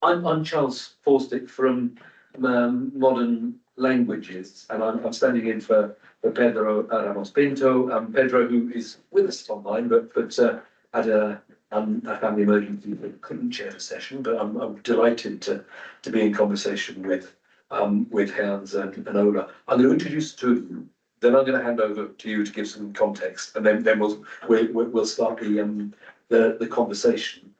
I'm Charles Forstick from Modern Languages, and I'm standing in for Pedro Ramos Pinto. Pedro, who is with us online, but had a family emergency that couldn't chair the session. But I'm delighted to be in conversation with Herns and Ola. I'm going to introduce the two of you. Then I'm going to hand over to you to give some context, and then we'll start the conversation.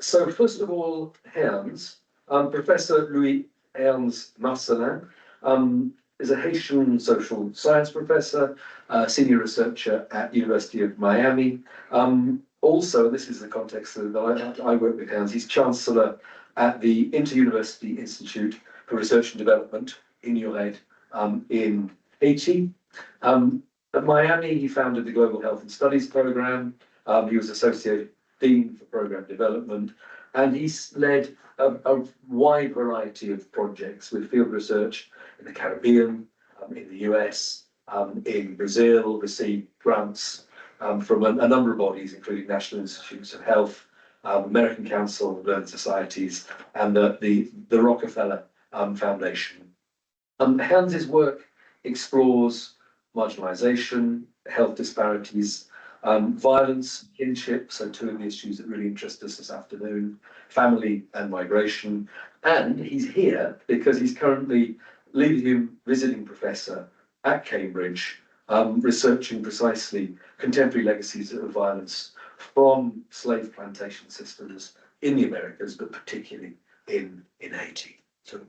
So first of all, Herns, Professor Louis Herns Marcelin is a Haitian social science professor, senior researcher at University of Miami. Also, this is the context that I work with Herns, he's Chancellor at the Interuniversity Institute for Research and Development, INURED, in Haiti. At Miami, he founded the Global Health and Studies Program. He was Associate Dean for Program Development, and he's led a wide variety of projects with field research in the Caribbean, in the US, in Brazil, received grants from a number of bodies, including National Institutes of Health, American Council of Learned Societies, and the Rockefeller Foundation. Herns's work explores marginalization, health disparities, violence, kinship, so two of the issues that really interest us this afternoon, family and migration. And he's here because he's currently leading visiting professor at Cambridge, researching precisely contemporary legacies of violence from slave plantation systems in the Americas, but particularly in Haiti. So,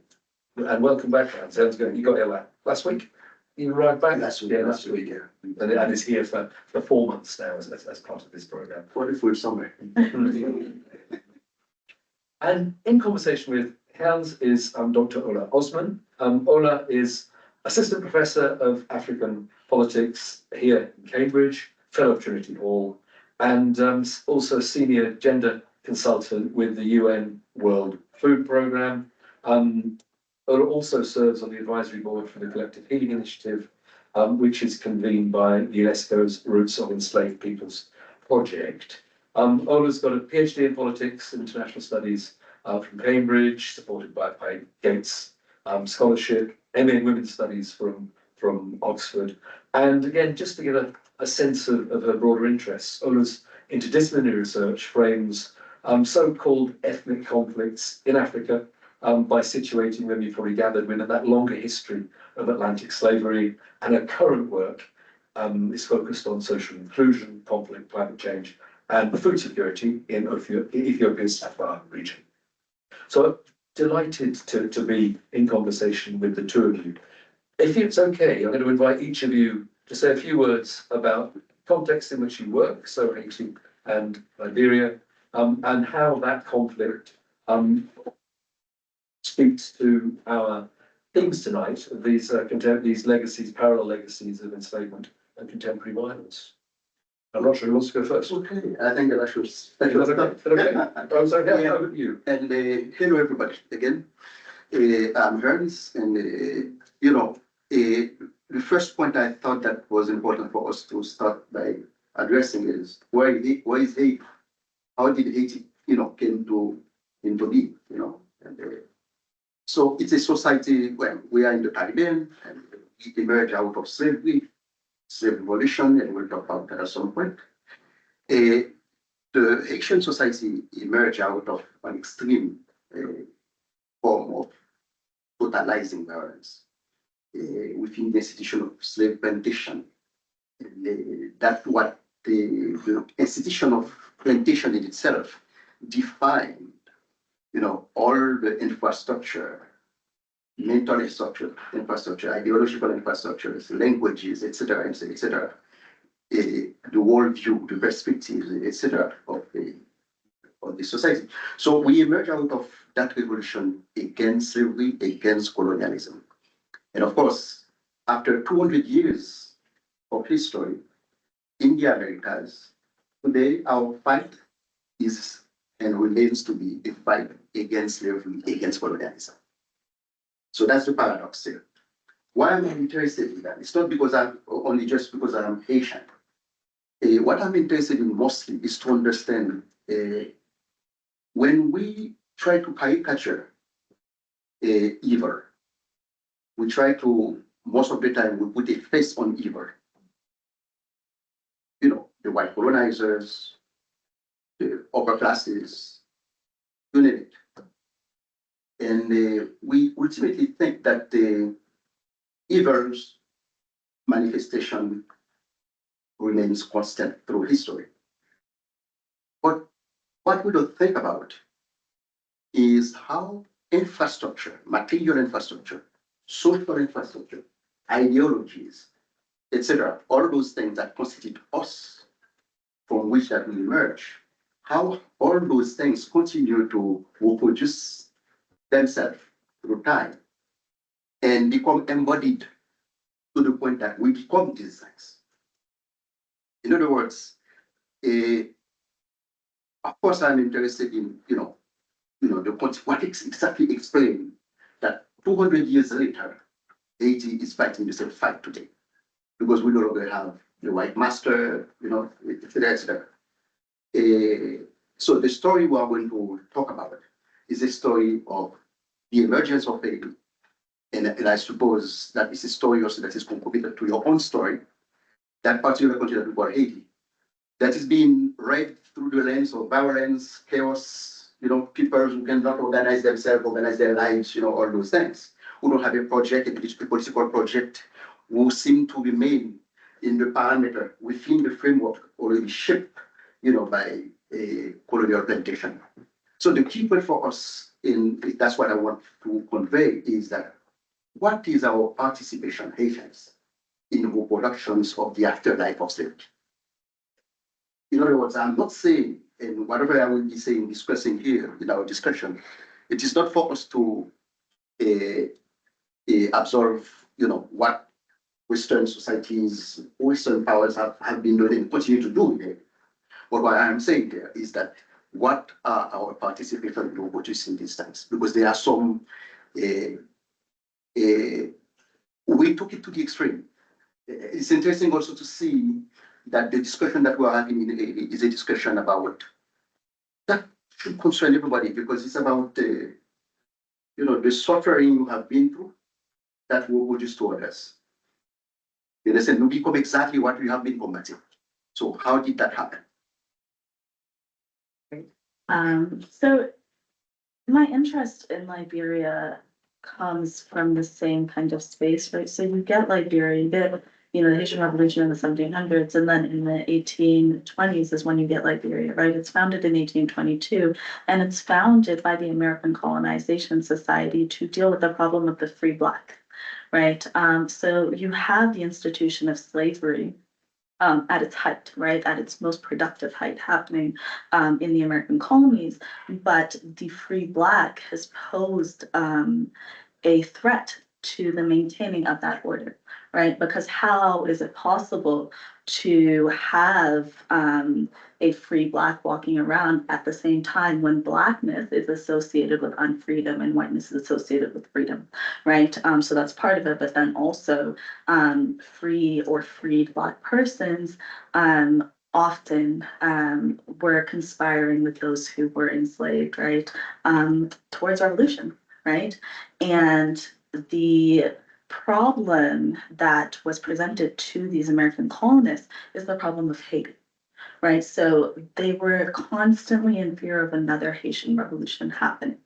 and welcome back, Herns. Sounds good. You got here last week? You arrived back last week. Yeah, last week. Yeah. And is here for 4 months now as part of this program. Wonderful summer. And in conversation with Herns is Dr. Ola Osman. Ola is assistant professor of African politics here in Cambridge, fellow of Trinity Hall, and also senior gender consultant with the UN World Food Programme. Ola also serves on the advisory board for the Collective Healing Initiative, which is convened by UNESCO's Roots of Enslaved Peoples project. Ola's got a PhD in politics and international studies from Cambridge, supported by Gates scholarship, MA in women's studies from Oxford. And again, just to get a sense of her broader interests, Ola's interdisciplinary research frames so-called ethnic conflicts in Africa, by situating them, you've probably gathered, within that longer history of Atlantic slavery, and her current work is focused on social inclusion, conflict, climate change, and food security in Ethiopia's Afar region. So I'm delighted to be in conversation with the two of you. If it's okay, I'm going to invite each of you to say a few words about the context in which you work, so Haiti and Liberia, and how that conflict speaks to our themes tonight of these legacies, parallel legacies of enslavement and contemporary violence. I'm not sure who wants to go first. Okay, I think that I should. I'm sorry, how about you? And hello, everybody, again. I'm Herns, and the first point I thought that was important for us to start by addressing is why is Haiti? How did Haiti, came into being, and so it's a society where we are in the Caribbean and we emerge out of slavery, slave revolution, and we'll talk about that at some point. The Haitian society emerged out of an extreme form of totalizing violence within the institution of slave plantation. And that's what the institution of plantation in itself defined, all the infrastructure, mental infrastructure, ideological infrastructures, languages, etc., etc., the worldview, the perspectives, etc., of the society. So we emerge out of that revolution against slavery, against colonialism. And of course, after 200 years of history in the Americas, today our fight is and remains to be a fight against slavery, against colonialism. So that's the paradox here. Why am I interested in that? It's not because just because I'm Haitian. What I'm interested in mostly is to understand when we try to caricature evil. We try to, most of the time, we put a face on evil. You know, the white colonizers, the upper classes, you name it. And we ultimately think that the evil's manifestation remains constant through history. But what we don't think about is how infrastructure, material infrastructure, social infrastructure, ideologies, etc., all those things that constitute us from which that we emerge, how all those things continue to reproduce themselves through time and become embodied to the point that we become these things. In other words, of course, I'm interested in, what exactly explain that 200 years later, Haiti is fighting the same fight today, because we no longer have the white master, etc., etc. So the story we are going to talk about is a story of the emergence of Haiti. And I suppose that is a story also that is contributed to your own story, that particular country that we call Haiti, that is being read through the lens of violence, chaos, people who cannot organize themselves, organize their lives, all those things, who don't have a project, a political project, who seem to remain in the parameter within the framework already shaped, by a colonial plantation. So the key point for us, that's what I want to convey, is that what is our participation, Haitians, in reproductions of the afterlife of slavery? In other words, I'm not saying, and whatever I will be saying, discussing here in our discussion, it is not for us to absorb, what Western societies, Western powers have been doing and continue to do here. But what I am saying there is that what are our participation in reproducing these things? Because there are some, we took it to the extreme. It's interesting also to see that the discussion that we're having is a discussion about that should concern everybody, because it's about the suffering you have been through that will produce to others. You understand? You become exactly what you have been combating. So how did that happen? So my interest in Liberia comes from the same kind of space, right? So you get Liberia, you get, the Haitian Revolution in the 1700s, and then in the 1820s is when you get Liberia, right? It's founded in 1822, and it's founded by the American Colonization Society to deal with the problem of the free Black, right? So you have the institution of slavery at its height, right, at its most productive height happening in the American colonies, but the free Black has posed a threat to the maintaining of that order, right? Because how is it possible to have a free Black walking around at the same time when Blackness is associated with unfreedom and whiteness is associated with freedom, right? So that's part of it, but then also free or freed Black persons often were conspiring with those who were enslaved, right, towards revolution, right? And the problem that was presented to these American colonists is the problem of Haiti, right? So they were constantly in fear of another Haitian revolution happening,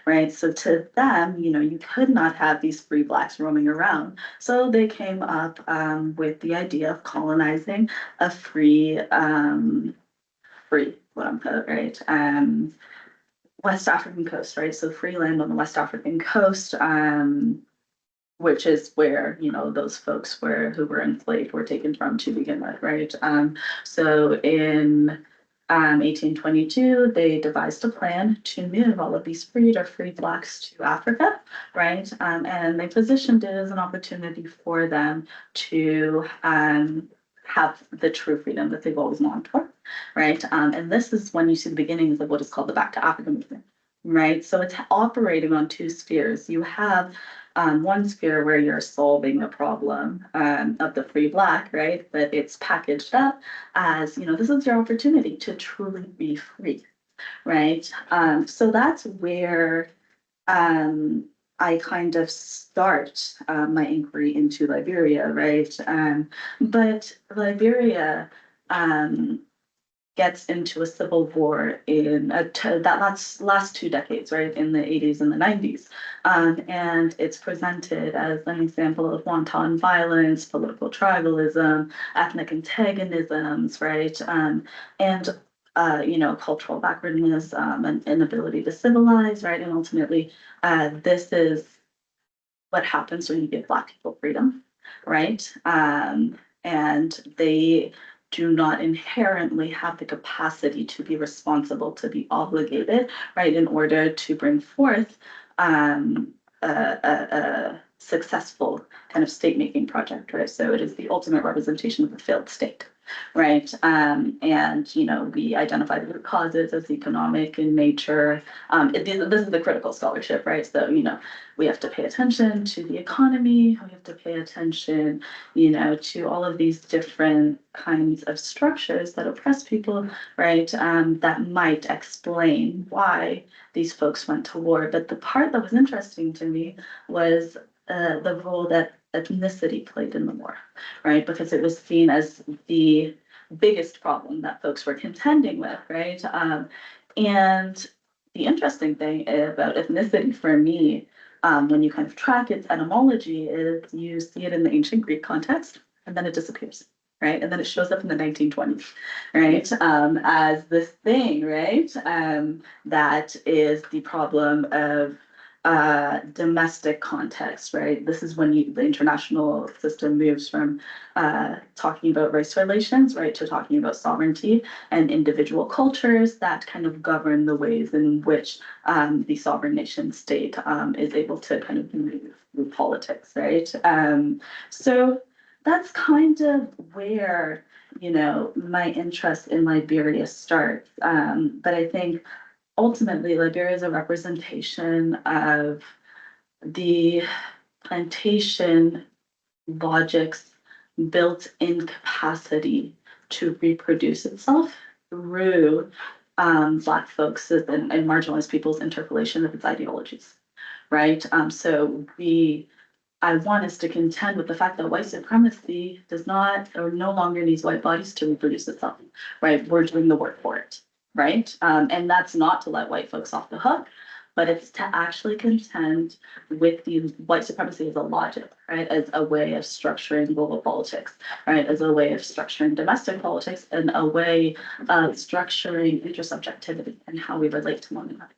right? So to them, you could not have these free Blacks roaming around. So they came up with the idea of colonizing a free, West African coast, right? So free land on the West African coast, which is where those folks who were enslaved were taken from to begin with, right? So in 1822, they devised a plan to move all of these freed or free Blacks to Africa, right? And they positioned it as an opportunity for them to have the true freedom that they've always longed for, right? And this is when you see the beginnings of what is called the Back to Africa movement, right? So it's operating on two spheres. You have one sphere where you're solving the problem of the free Black, right? But it's packaged up as, this is your opportunity to truly be free, right? So that's where I kind of start my inquiry into Liberia, right? But Liberia gets into a civil war in that last 2 decades, right, in the 80s and the 90s. And it's presented as an example of wanton violence, political tribalism, ethnic antagonisms, right? And cultural backwardness and inability to civilize, right? And ultimately, this is what happens when you give Black people freedom, right? And they do not inherently have the capacity to be responsible, to be obligated, right, in order to bring forth a successful kind of state-making project, right? So it is the ultimate representation of a failed state, right? And we identify the root causes as economic in nature. This is the critical scholarship, right? So we have to pay attention to the economy. We have to pay attention, to all of these different kinds of structures that oppress people, right? That might explain why these folks went to war. But the part that was interesting to me was the role that ethnicity played in the war, right? Because it was seen as the biggest problem that folks were contending with, right? And the interesting thing about ethnicity for me, when you kind of track its etymology, is you see it in the ancient Greek context, and then it disappears, right? And then it shows up in the 1920s, right? As this thing, right? That is the problem of domestic context, right? This is when the international system moves from talking about race relations, right, to talking about sovereignty and individual cultures that kind of govern the ways in which the sovereign nation state is able to kind of move through politics, right? So that's kind of where my interest in Liberia starts. But I think ultimately, Liberia is a representation of the plantation logic's built-in capacity to reproduce itself through Black folks and marginalized people's interpolation of its ideologies, right? So I want us to contend with the fact that white supremacy does not or no longer needs white bodies to reproduce itself, right? We're doing the work for it, right? And that's not to let white folks off the hook, but it's to actually contend with the white supremacy as a logic, right? As a way of structuring global politics, right? As a way of structuring domestic politics and a way of structuring intersubjectivity and how we relate to one another.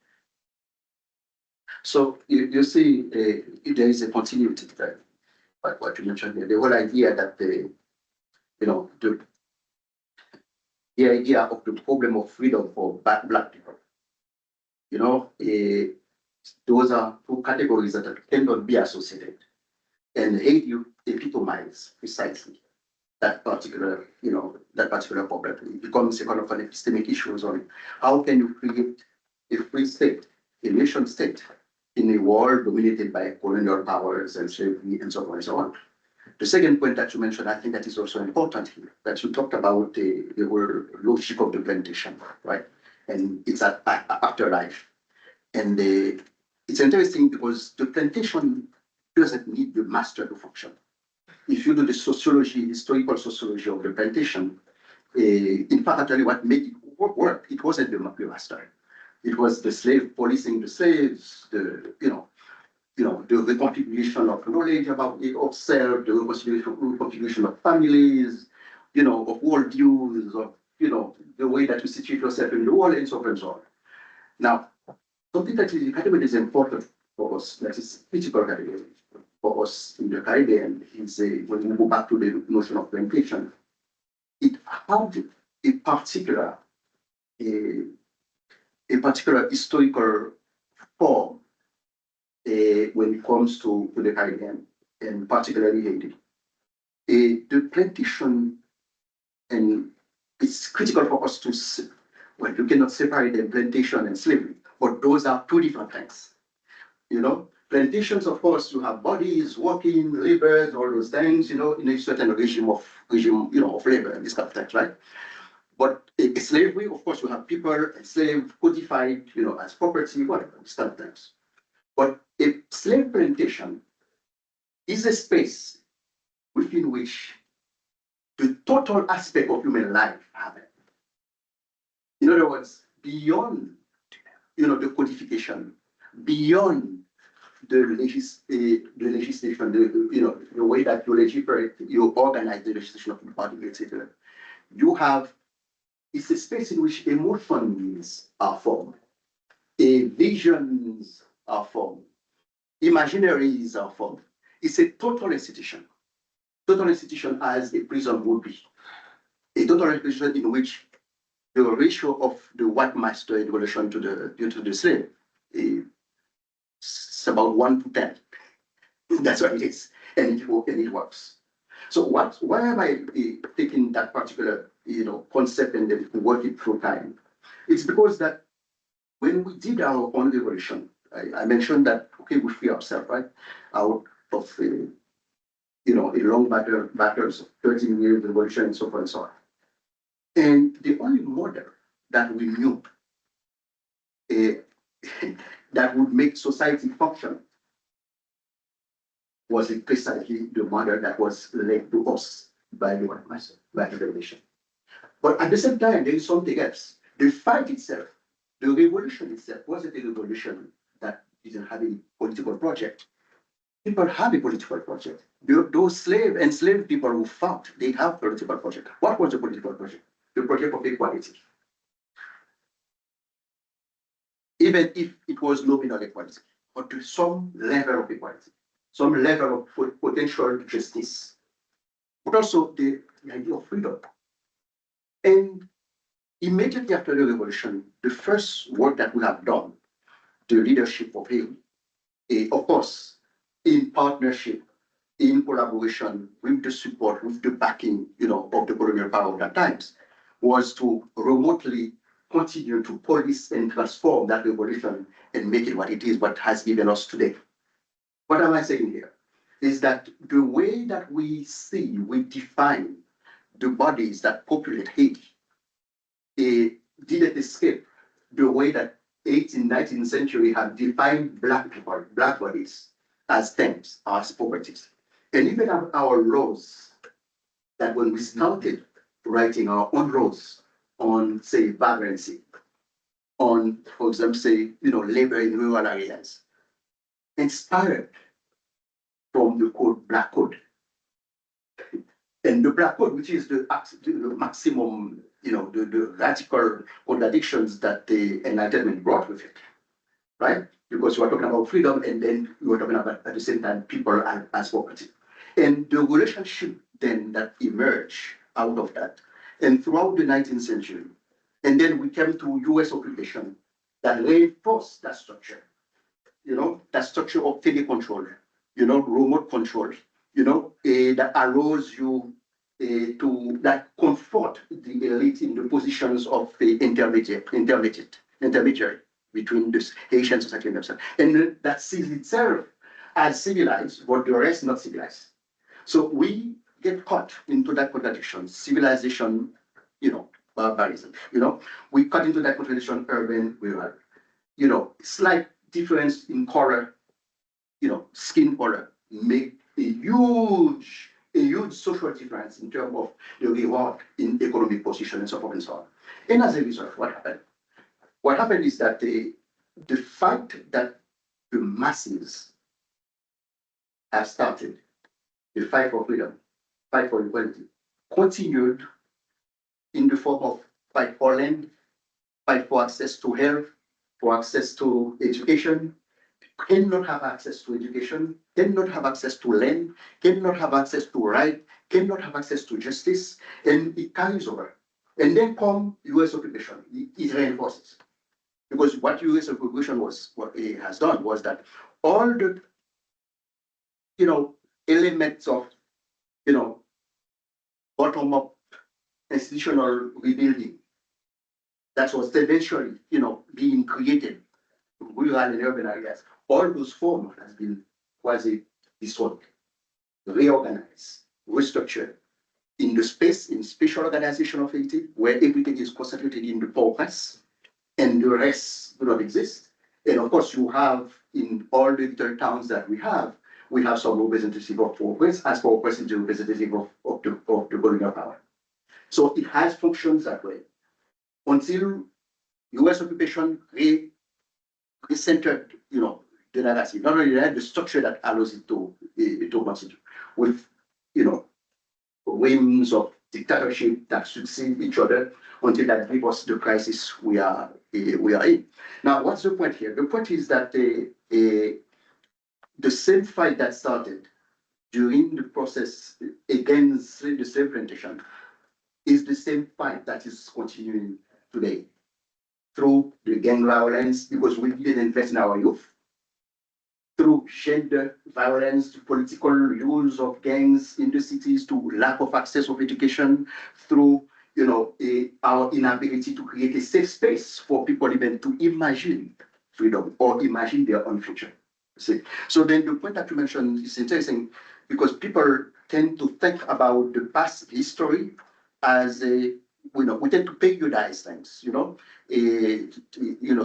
So you see, there is a continuity there. But what you mentioned here, the whole idea that the idea of the problem of freedom for Black people, those are two categories that cannot be associated. And Haiti epitomizes precisely that particular problem. It becomes a kind of an epistemic issue on how can you create a free state, a nation state, in a world dominated by colonial powers and slavery and so on and so on. The second point that you mentioned, I think that is also important here, that you talked about the whole logic of the plantation, right? And it's an afterlife. And it's interesting because the plantation doesn't need the master to function. If you do the historical sociology of the plantation, in fact, actually what made it work, it wasn't the master. It was the slave policing the slaves, the reconfiguration of knowledge about of self, the reconfiguration of families, of worldviews, of the way that you situate yourself in the world, and so on and so on. Now, something that is important for us, that is critical category for us in the Caribbean, is when we go back to the notion of plantation, it had a particular historical form when it comes to the Caribbean, and particularly Haiti. The plantation, and it's critical for us to, well, you cannot separate the plantation and slavery, but those are two different things. Plantations, of course, you have bodies, working, laborers, all those things, in a certain regime of labor and this kind of things, right? But slavery, of course, you have people enslaved, codified, as property, whatever, these kind of things. But a slave plantation is a space within which the total aspect of human life happen. In other words, beyond, the codification, beyond the legislation, the way that you legislate, you organize the legislation of the body, etc. You have, it's a space in which emotions are formed, visions are formed, imaginaries are formed. It's a total institution. Total institution as a prison would be. A total institution in which the ratio of the white master in relation to the slave is about 1 to 10. That's what it is, and it works. So why am I taking that particular concept and then work it through time? It's because that when we did our own liberation, I mentioned that we free ourselves, right, out of a long battles of 13 years revolution and so forth and so on. And the only model that we knew that would make society function was precisely the model that was led to us by the white master, by the revolution. But at the same time, there is something else. The fight itself, the revolution itself, wasn't a revolution that didn't have a political project. People have a political project. Those enslaved people who fought, they have political project. What was the political project? The project of equality. Even if it was nominal equality, but to some level of equality, some level of potential justice, but also the idea of freedom. And immediately after the revolution, the first work that we have done, the leadership of Haiti, of course, in partnership, in collaboration with the support, with the backing, of the colonial power of that times, was to remotely continue to police and transform that revolution and make it what it is, what has given us today. What am I saying here? Is that the way that we define the bodies that populate Haiti, didn't escape the way that 18th, 19th century have defined black people, black bodies as things, as properties. And even our laws, that when we started writing our own laws on, say, vagrancy, on, for example, say, labor in rural areas, inspired from the Black Code. And the Black Code, which is the maximum, the radical contradictions that the Enlightenment brought with it, right? Because you are talking about freedom, and then you are talking about, at the same time, people as property. And the relationship then that emerged out of that, and throughout the 19th century, and then we came to US occupation that reinforced that structure, that structure of tele-control, remote control, that allows you that comfort the elite in the positions of intermediary between the Haitian society and themselves. And that sees itself as civilized, but the rest not civilized. So we get caught into that contradiction, civilization, barbarism, we cut into that contradiction, urban, rural, slight difference in color, skin color, make a huge social difference in terms of the reward in economic position and so forth and so on. And as a result, what happened? What happened is that the fact that the masses have started the fight for freedom, fight for equality, continued in the form of fight for land, fight for access to health, for access to education, cannot have access to education, cannot have access to land, cannot have access to right, cannot have access to justice, and it carries over. And then come US occupation, it reinforces. Because what US occupation what it has done was that all the elements of bottom-up institutional rebuilding that was eventually being created in rural and urban areas, all those forms has been quasi dissolved, reorganized, restructured, in the space, in spatial organization of Haiti, where everything is concentrated in the port-au-prince and the rest do not exist. And of course, you have in all the little towns that we have some representative of port-au-prince, as port-au-prince is the representative of the colonial power. So it has functions that way. Until US occupation recentered, the narrative. Not only that, the structure that allows it to continue with, whims of dictatorship that succeed each other until that give us the crisis we are in. Now, what's the point here? The point is that the same fight that started during the process against the slave plantation is the same fight that is continuing today through the gang violence, because we didn't invest in our youth, through gender violence, to political use of gangs in the cities, to lack of access of education, through our inability to create a safe space for people even to imagine freedom or imagine their own future. See? So then the point that you mentioned is interesting, because people tend to think about the past history as we tend to periodize things,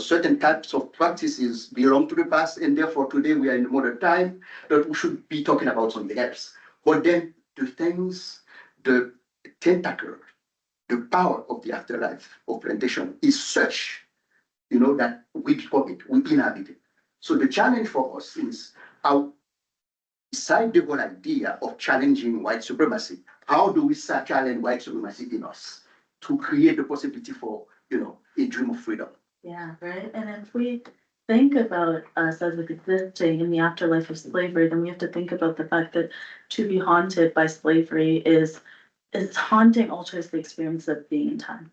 certain types of practices belong to the past, and therefore today we are in modern time, that we should be talking about something else. But then the things, the tentacle, the power of the afterlife of plantation is such, that we become it, we inhabit it. So the challenge for us is how, beside the whole idea of challenging white supremacy, how do we challenge white supremacy in us to create the possibility for, a dream of freedom? Yeah, right. And if we think about us as existing in the afterlife of slavery, then we have to think about the fact that to be haunted by slavery is haunting alters the experience of being in time,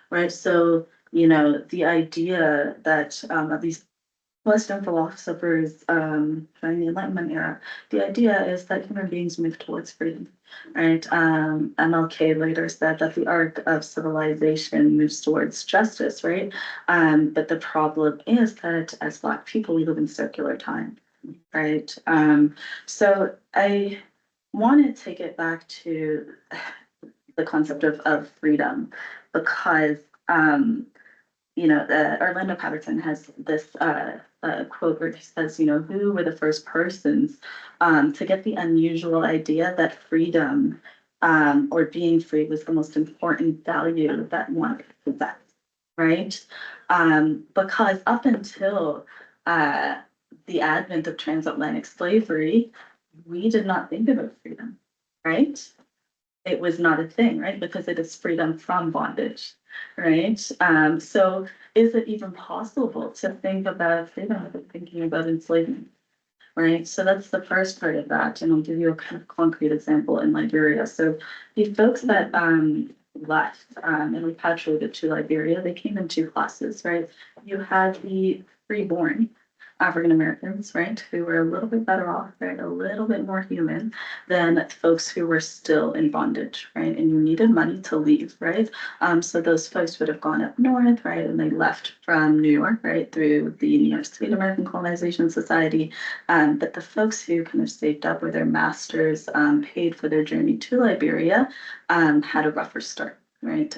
right? So, the idea that at least Western philosophers during the Enlightenment era, the idea is that human beings move towards freedom, right? MLK later said that the arc of civilization moves towards justice, right? But the problem is that as Black people, we live in circular time, right? So I want to take it back to the concept of freedom, because Orlando Patterson has this quote where he says, who were the first persons to get the unusual idea that freedom or being free was the most important value that one could possess, right? Because up until the advent of transatlantic slavery, we did not think about freedom, right? It was not a thing, right? Because it is freedom from bondage, right? So is it even possible to think about freedom without thinking about enslavement, right? So that's the first part of that. And I'll give you a kind of concrete example in Liberia. So the folks that left and repatriated to Liberia, they came in two classes, right? You had the freeborn African Americans, right, who were a little bit better off, right, a little bit more human than folks who were still in bondage, right, and you needed money to leave, right, so those folks would have gone up north, right, and they left from New York, right, through the New York State American Colonization Society, but the folks who kind of saved up, or their masters paid for their journey to Liberia, had a rougher start. Right.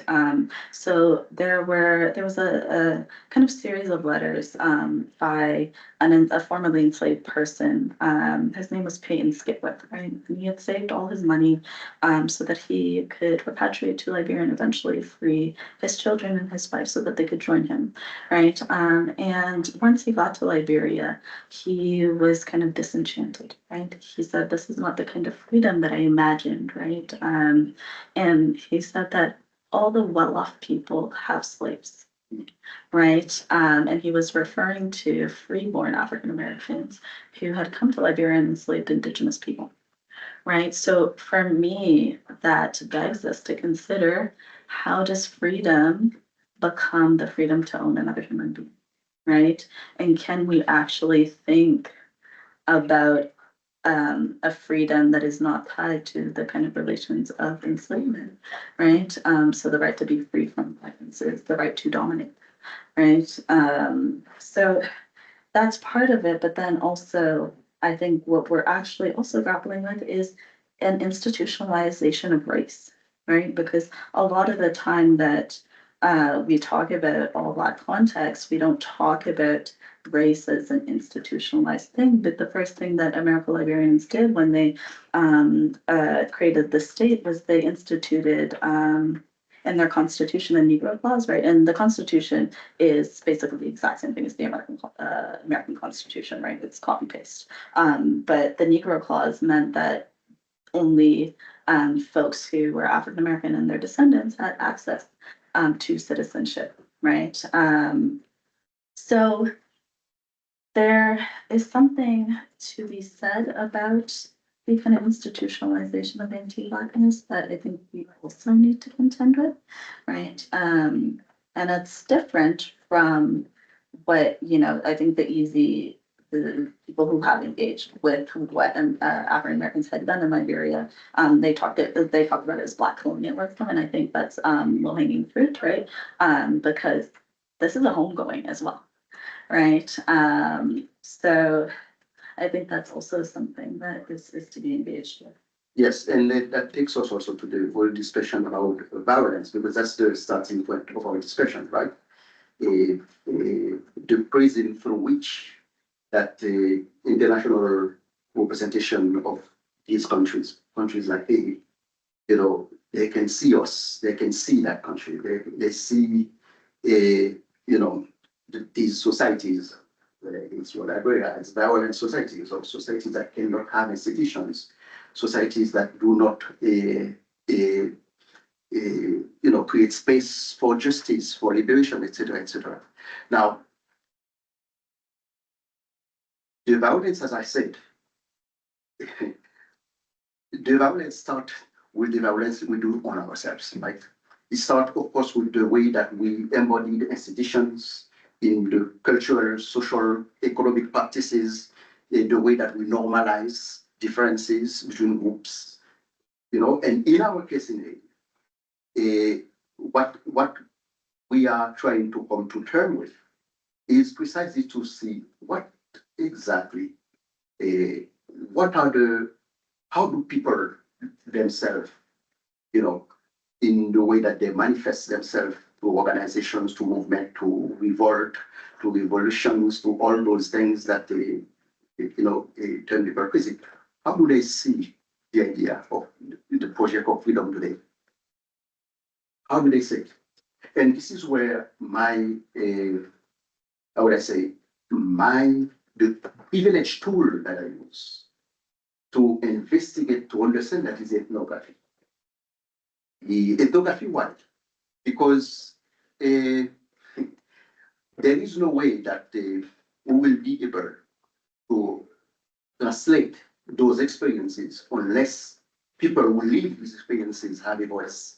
So there was a kind of series of letters by a formerly enslaved person. His name was Peyton Skipwith, right? And he had saved all his money so that he could repatriate to Liberia and eventually free his children and his wife so that they could join him, right? And once he got to Liberia, he was kind of disenchanted, right? He said, "This is not the kind of freedom that I imagined," right? And he said that all the well-off people have slaves, right? And he was referring to freeborn African Americans who had come to Liberia and enslaved indigenous people, right? So for me, that begs us to consider, how does freedom become the freedom to own another human being, right? And can we actually think about a freedom that is not tied to the kind of relations of enslavement, right? So the right to be free from violence is the right to dominate, right? So that's part of it, but then also, I think what we're actually also grappling with is an institutionalization of race, right? Because a lot of the time that we talk about all Black context, we don't talk about race as an institutionalized thing. But the first thing that American Liberians did when they created the state was they instituted in their constitution the Negro Clause, right? And the Constitution is basically the exact same thing as the American Constitution, right? It's copy paste. But the Negro Clause meant that only folks who were African American and their descendants had access to citizenship, right? So there is something to be said about the kind of institutionalization of anti-Blackness that I think we also need to contend with, right? And it's different from what, I think the people who have engaged with what African Americans had done in Liberia, they talked about it as Black colonialism, and I think that's low-hanging fruit, right? Because this is a homegoing as well, right? So I think that's also something that is to be engaged with. Yes, and that takes us also to the whole discussion about violence, because that's the starting point of our discussion, right? The prism through which that the international representation of these countries like Haiti, they can see us, they can see that country, they see, these societies, it's what Liberia, it's violent societies, or societies that cannot have institutions, societies that do not, create space for justice, for liberation, etc., etc. Now, the violence, as I said, the violence starts with the violence we do on ourselves, right? It starts, of course, with the way that we embody the institutions in the cultural, social, economic practices, in the way that we normalize differences between groups, and in our case in Haiti, what we are trying to come to terms with is precisely to see what exactly, how do people themselves, in the way that they manifest themselves to organizations, to movement, to revolt, to revolutions, to all those things that turn people crazy. How do they see the idea of the project of freedom today? How do they see it? And this is where how would I say, the privileged tool that I use to investigate, to understand, that is ethnography. The ethnography, why? Because there is no way that we will be able to translate those experiences unless people who live these experiences have a voice,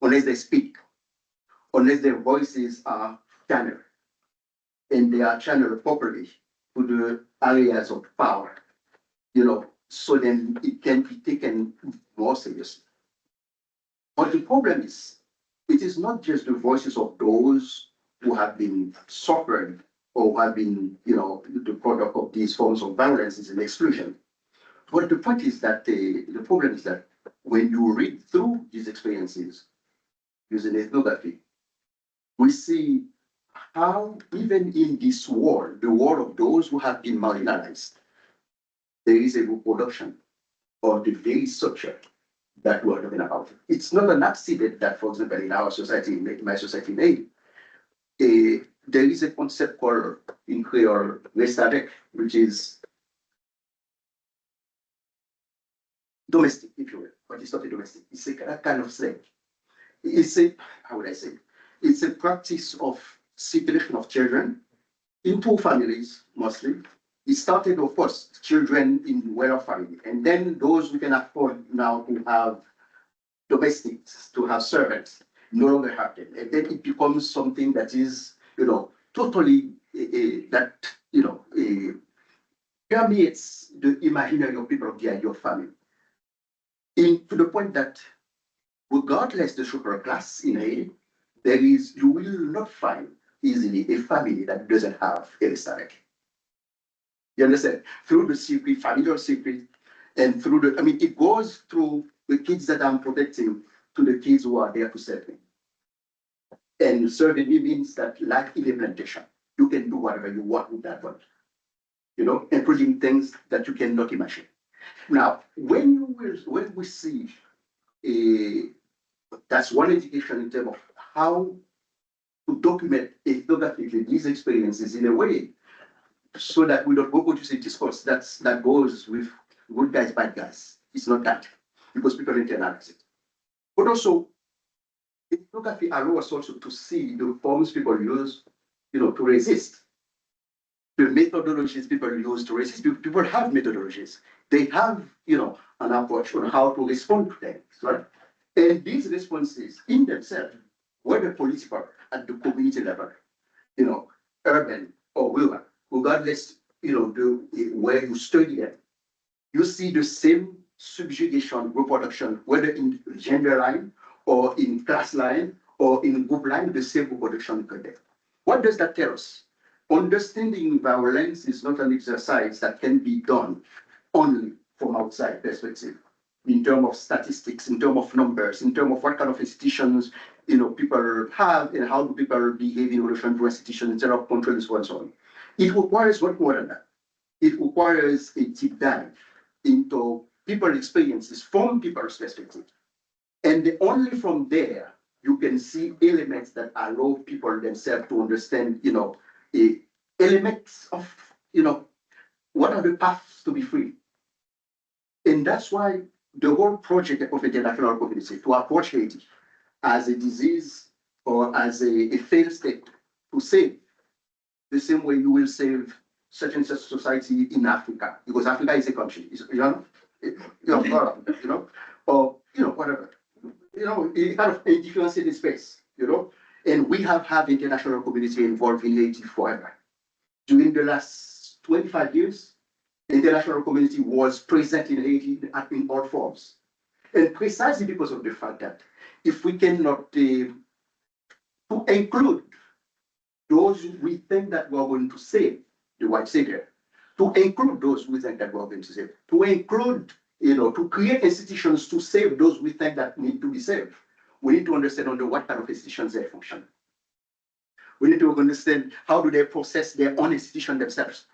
unless they speak, unless their voices are channeled, and they are channeled properly to the areas of power, so then it can be taken more seriously. But the problem is, it is not just the voices of those who have been suffered or who have been, the product of these forms of violence and exclusion. But the point is that the problem is that when you read through these experiences using ethnography, we see how even in this world, the world of those who have been marginalized, there is a reproduction of the very structure that we're talking about. It's not an accident that, for example, in our society, in my society in Haiti, there is a concept called in Creole "restadek," which is domestic, if you will, but it's not a domestic. It's a kind of slave. It's how would I say? It's a practice of separation of children into families, mostly. It started, of course, children in well-off family, and then those who can afford now to have domestics, to have servants, no longer have them. And then it becomes something that is, totally, permeates the imaginary of people of the idea of family. To the point that, regardless the social class in Haiti, you will not find easily a family that doesn't have a restaurant. You understand? Through the secret, familial secret, and through it goes through the kids that I'm protecting to the kids who are there to serve me. And serving me means that, like in a plantation, you can do whatever you want with that one, you know, including things that you cannot imagine. Now, when we see that's one indication in terms of how to document ethnographically these experiences in a way so that we don't reproduce a discourse that goes with good guys, bad guys. It's not that, because people internalize it. But also, ethnography allows us also to see the forms people use, you know, to resist. The methodologies people use to resist. People have methodologies. They have, you know, an approach on how to respond to things, right? And these responses in themselves, whether political at the community level, you know, urban or rural, regardless, you know, where you study it, you see the same subjugation reproduction, whether in gender line or in class line or in group line, the same reproduction occurs there. What does that tell us? Understanding violence is not an exercise that can be done only from outside perspective, in terms of statistics, in terms of numbers, in terms of what kind of institutions, you know, people have and how do people behave in relation to institutions instead of control and so on and so on. It requires much more than that. It requires a deep dive into people's experiences from people's perspective. And only from there, you can see elements that allow people themselves to understand, you know, elements of, you know, what are the paths to be free. And that's why the whole project of international community to approach Haiti as a disease or as a failed state to save, the same way you will save such and such society in Africa, because Africa is a country, you know, or you know, whatever, you know, it kind of a differentiated space, you know, and we have had international community involved in Haiti forever. During the last 25 years, the international community was present in Haiti in all forms. And precisely because of the fact that if we cannot to include those we think that we're going to save, the white savior, to include those we think that we're going to save, to include, you know, to create institutions to save those we think that need to be saved, we need to understand under what kind of institutions they function. We need to understand how do they process their own institution themselves.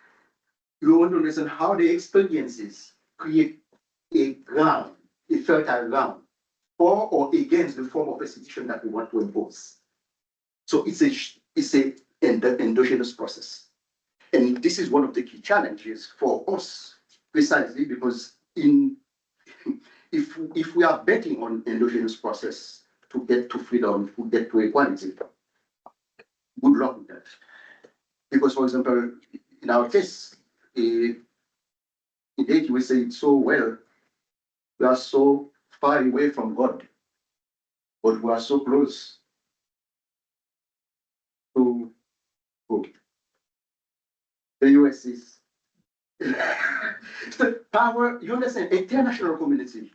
You want to understand how their experiences create a ground, a fertile ground, for or against the form of institution that we want to impose. So it's a endogenous process. And this is one of the key challenges for us, precisely because if we are betting on endogenous process to get to freedom, to get to equality, good luck with that. Because, for example, in our case, in Haiti, we say it so well, we are so far away from God, but we are so close to God. The US is the power, you understand, international community,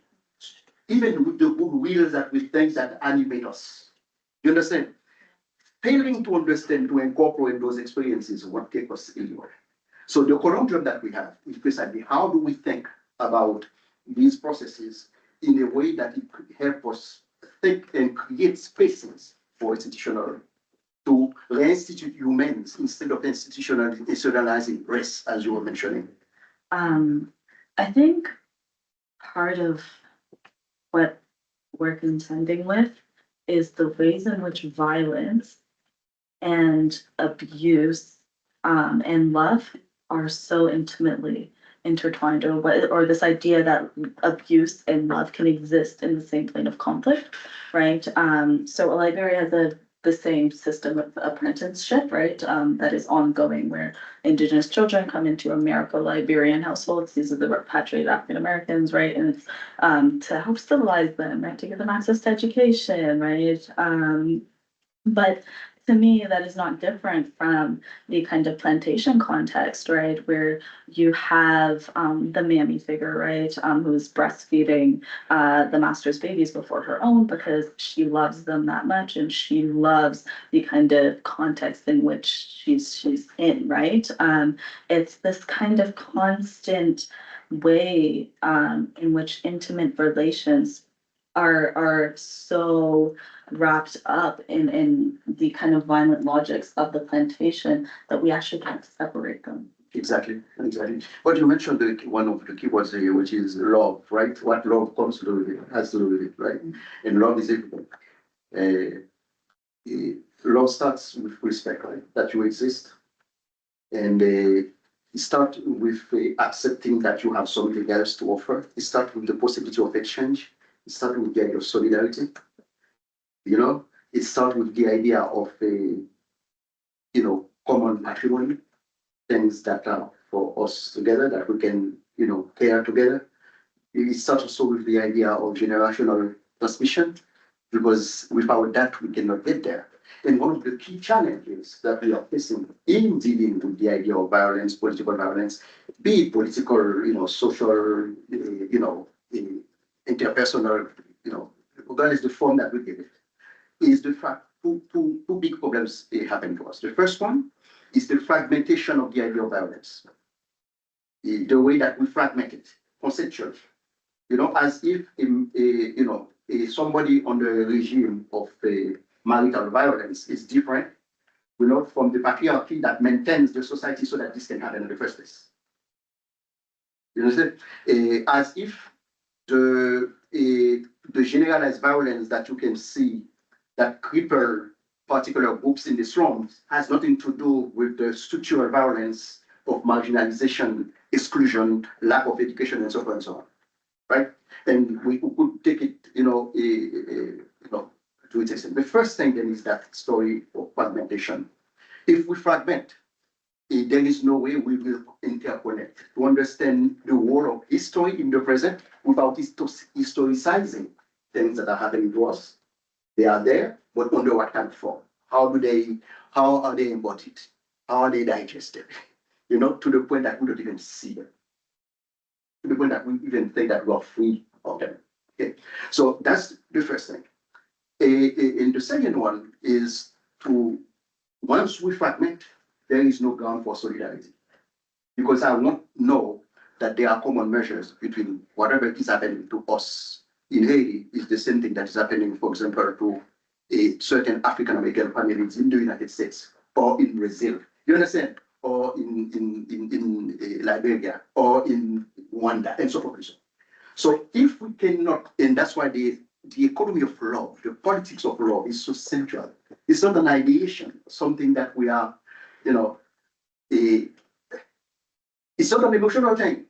even with the goodwill that we think that animate us. You understand? Failing to understand, to incorporate those experiences will take us anywhere. So the conundrum that we have is precisely how do we think about these processes in a way that it could help us think and create spaces for institutional, to reinstitute humans instead of institutionalizing race, as you were mentioning. I think part of what we're contending with is the ways in which violence and abuse and love are so intimately intertwined, or this idea that abuse and love can exist in the same plane of conflict, right? So Liberia has the same system of apprenticeship, right? That is ongoing, where Indigenous children come into Liberian households. These are the repatriated African Americans, right? And it's to help civilize them, right? To give them access to education, right? But to me, that is not different from the kind of plantation context, right, where you have the mammy figure, right, who's breastfeeding the master's babies before her own because she loves them that much, and she loves the kind of context in which she's in, right? It's this kind of constant way in which intimate relations are so wrapped up in the kind of violent logics of the plantation that we actually can't separate them. Exactly, exactly. But you mentioned one of the keywords here, which is love, right? What love comes to do with it, has to do with it, right? And love is everything. Love starts with respect, right? That you exist. And it starts with accepting that you have something else to offer. It starts with the possibility of exchange. It starts with the idea of solidarity. You know, it starts with the idea of common matrimony, things that are for us together that we can, care together. It starts also with the idea of generational transmission, because without that we cannot get there. And one of the key challenges that we are facing in dealing with the idea of violence, political violence, be it political, social, interpersonal, regardless the form that we give it, is the fact two big problems happen to us. The first one is the fragmentation of the idea of violence. The way that we fragment it conceptually, as if somebody under a regime of marital violence is different, from the patriarchy that maintains the society so that this can happen in the first place. You understand? As if the generalized violence that you can see that cripple particular groups in the slums has nothing to do with the structural violence of marginalization, exclusion, lack of education, and so on and so on, right? And we could take it, to its extent. The first thing then is that story of fragmentation. If we fragment, there is no way we will interconnect to understand the whole of history in the present without historicizing things that are happening to us. They are there, but under what kind of form? How are they embodied? How are they digested? To the point that we don't even see them. To the point that we even think that we are free of them. Okay, so that's the first thing. And the second one is once we fragment, there is no ground for solidarity. Because I won't know that there are common measures between whatever is happening to us in Haiti is the same thing that is happening, for example, to a certain African American families in the United States or in Brazil. You understand? Or in Liberia or in Rwanda and so forth and so on. So if we cannot, and that's why the economy of love, the politics of love is so central. It's not an ideation, something that we are, it's not an emotional thing.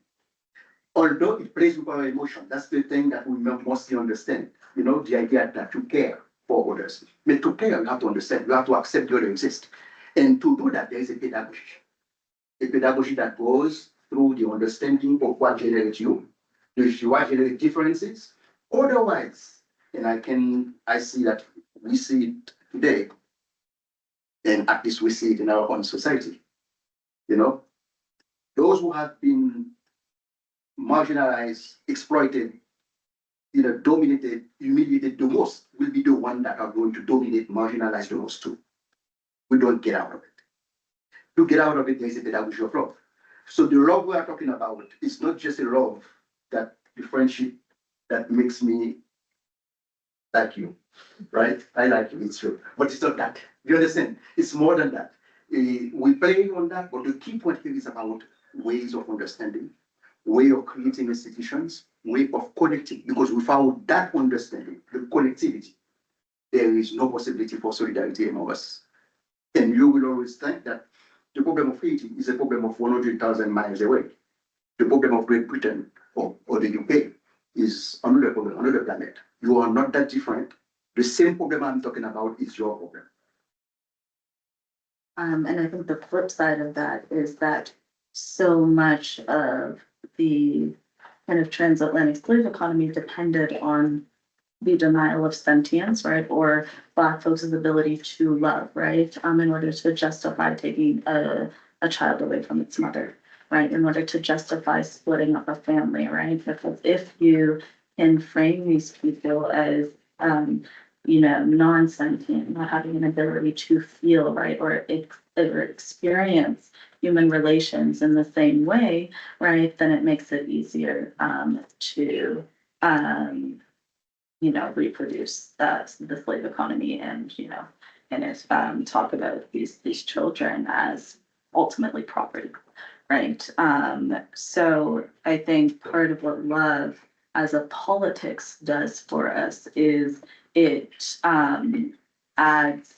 Although it plays with our emotion, that's the thing that we mostly understand. The idea that you care for others. But to care, you have to understand, you have to accept the other exist. And to do that, there is a pedagogy that goes through the understanding of what generates you, what generates differences. Otherwise, and I see that we see it today, and at least we see it in our own society. Those who have been marginalized, exploited, dominated, humiliated the most will be the ones that are going to dominate, marginalize the most too. We don't get out of it. To get out of it, there is a pedagogy of love. So the love we are talking about is not just a love that the friendship that makes me like you, right? I like you, it's true. But it's not that. You understand? It's more than that. We play on that, but the key point here is about ways of understanding, way of creating institutions, way of connecting, because without that understanding, the connectivity, there is no possibility for solidarity among us. And you will always think that the problem of Haiti is a problem of 100,000 miles away. The problem of Great Britain or the UK is another problem, another planet. You are not that different. The same problem I'm talking about is your problem. And I think the flip side of that is that so much of the kind of transatlantic slave economy depended on the denial of sentience, right? Or Black folks' ability to love, right? In order to justify taking a child away from its mother, right? In order to justify splitting up a family, right? Because if you can frame these people as, non-sentient, not having an ability to feel, right? Or experience human relations in the same way, right? Then it makes it easier to reproduce the slave economy and, talk about these children as ultimately property, right? So I think part of what love as a politics does for us is it adds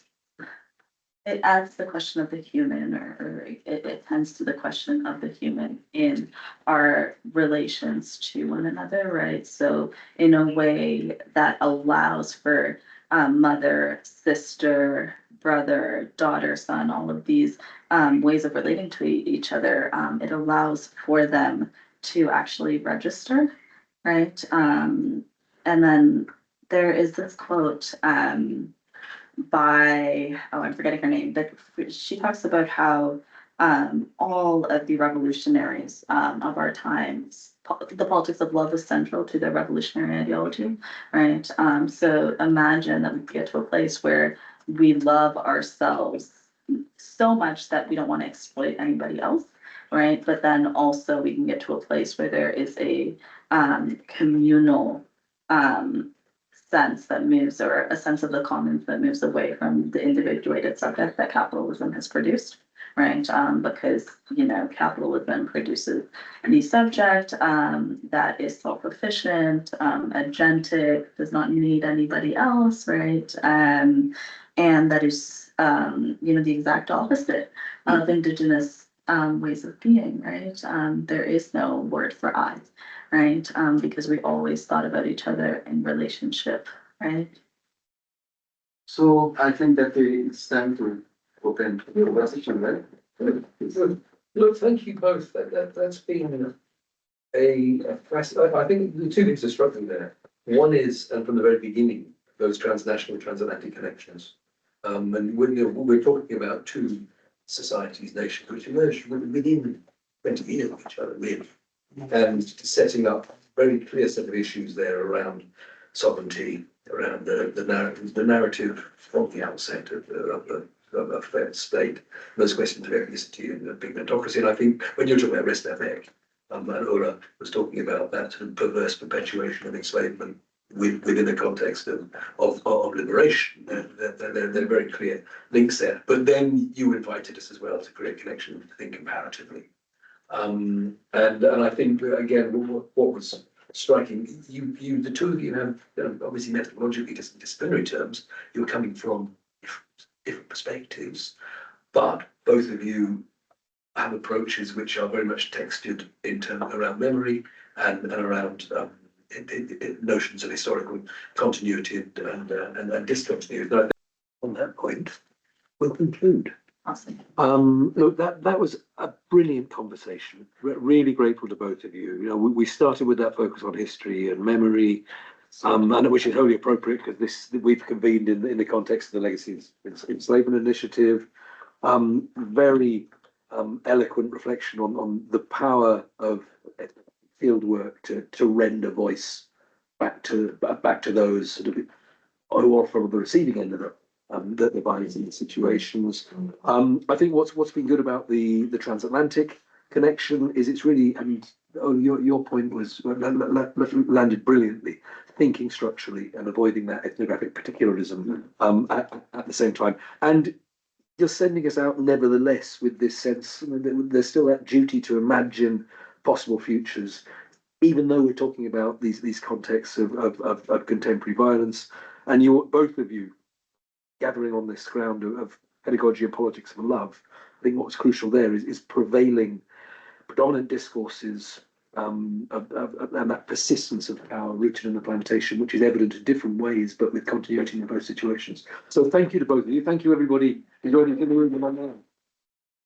it adds the question of the human, or it tends to the question of the human in our relations to one another, right? So in a way that allows for mother, sister, brother, daughter, son, all of these ways of relating to each other, it allows for them to actually register, right? And then there is this quote by, oh, I'm forgetting her name, but she talks about how all of the revolutionaries of our times, the politics of love is central to their revolutionary ideology, right? So imagine that we get to a place where we love ourselves so much that we don't want to exploit anybody else, right? But then also we can get to a place where there is a communal sense that moves, or a sense of the commons that moves away from the individuated subject that capitalism has produced, right? Because capitalism produces the subject that is self-efficient, agentic, does not need anybody else, right? And that is the exact opposite of indigenous ways of being, right? There is no word for I, right? Because we always thought about each other in relationship, right? So I think that it's time to open the conversation, right? Look, thank you both. That's been I think the two things that struck me there. One is, and from the very beginning, those transnational, transatlantic connections. And we're talking about two societies, nations, which emerged within 20 years of each other, really, and setting up a very clear set of issues there around sovereignty, around the narrative from the outset of a fair state, those questions of ethnicity and pigmentocracy. And I think when you're talking about rest ethic, and Ola was talking about that sort of perverse perpetuation of enslavement within the context of liberation. They're very clear links there. But then you invited us as well to create connection, to think comparatively. And I think again, what was striking, the two of you have obviously methodologically disciplinary terms. You're coming from different perspectives, but both of you have approaches which are very much textured in terms around memory and around notions of historical continuity and discontinuity. And on that point, we'll conclude. Awesome. Look, that was a brilliant conversation. Really grateful to both of you. We started with that focus on history and memory, and which is wholly appropriate because we've convened in the context of the Legacies of Enslavement initiative. Very eloquent reflection on the power of fieldwork to render voice back to those sort of who are from the receiving end of the violence in the situations. I think what's been good about the transatlantic connection is it's really, and your point was landed brilliantly, thinking structurally and avoiding that ethnographic particularism at the same time. And you're sending us out nevertheless with this sense there's still that duty to imagine possible futures, even though we're talking about these contexts of contemporary violence. And both of you gathering on this ground of pedagogy and politics of love. I think what's crucial there is prevailing predominant discourses and that persistence of power rooted in the plantation, which is evident in different ways, but with continuity in both situations. So thank you to both of you. Thank you, everybody, who's joining in the room and online.